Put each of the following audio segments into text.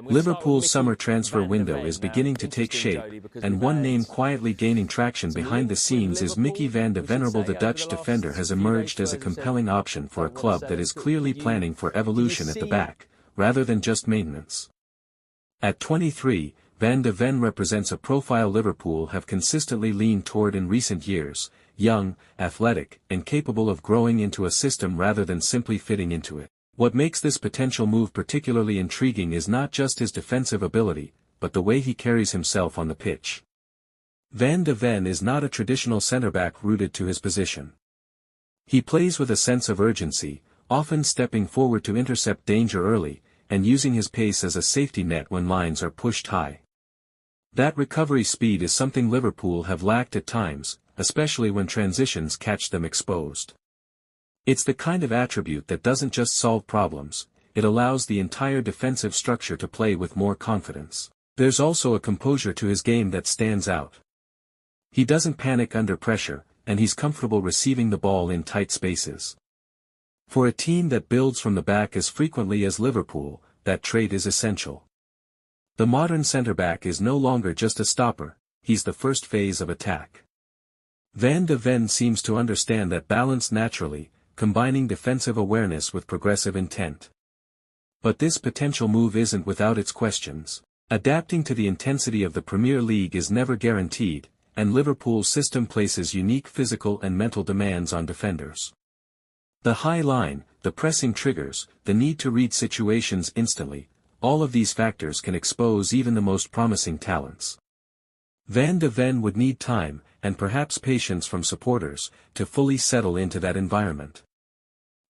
Liverpool's summer transfer window is beginning to take shape, and one name quietly gaining traction behind the scenes is Micky van de Ven. The Dutch defender has emerged as a compelling option for a club that is clearly planning for evolution at the back, rather than just maintenance. At 23, Van de Ven represents a profile Liverpool have consistently leaned toward in recent years: young, athletic, and capable of growing into a system rather than simply fitting into it. What makes this potential move particularly intriguing is not just his defensive ability, but the way he carries himself on the pitch. Van de Ven is not a traditional centre-back rooted to his position. He plays with a sense of urgency, often stepping forward to intercept danger early, and using his pace as a safety net when lines are pushed high. That recovery speed is something Liverpool have lacked at times, especially when transitions catch them exposed. It's the kind of attribute that doesn't just solve problems, it allows the entire defensive structure to play with more confidence. There's also a composure to his game that stands out. He doesn't panic under pressure, and he's comfortable receiving the ball in tight spaces. For a team that builds from the back as frequently as Liverpool, that trait is essential. The modern centre-back is no longer just a stopper, he's the first phase of attack. Van de Ven seems to understand that balance naturally, combining defensive awareness with progressive intent. But this potential move isn't without its questions. Adapting to the intensity of the Premier League is never guaranteed, and Liverpool's system places unique physical and mental demands on defenders. The high line, the pressing triggers, the need to read situations instantly, all of these factors can expose even the most promising talents. Van de Ven would need time, and perhaps patience from supporters, to fully settle into that environment.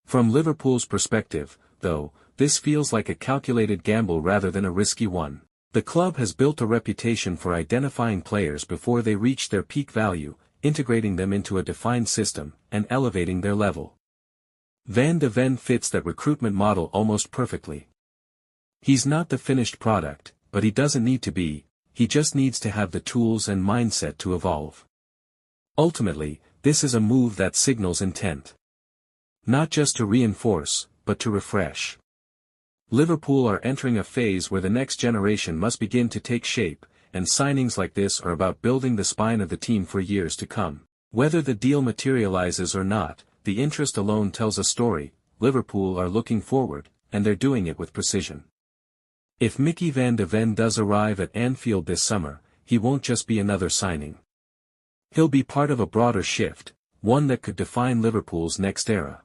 From Liverpool's perspective, though, this feels like a calculated gamble rather than a risky one. The club has built a reputation for identifying players before they reach their peak value, integrating them into a defined system, and elevating their level. Van de Ven fits that recruitment model almost perfectly. He's not the finished product, but he doesn't need to be, he just needs to have the tools and mindset to evolve. Ultimately, this is a move that signals intent. Not just to reinforce, but to refresh. Liverpool are entering a phase where the next generation must begin to take shape, and signings like this are about building the spine of the team for years to come. Whether the deal materializes or not, the interest alone tells a story. Liverpool are looking forward, and they're doing it with precision. If Micky van de Ven does arrive at Anfield this summer, he won't just be another signing. He'll be part of a broader shift, one that could define Liverpool's next era.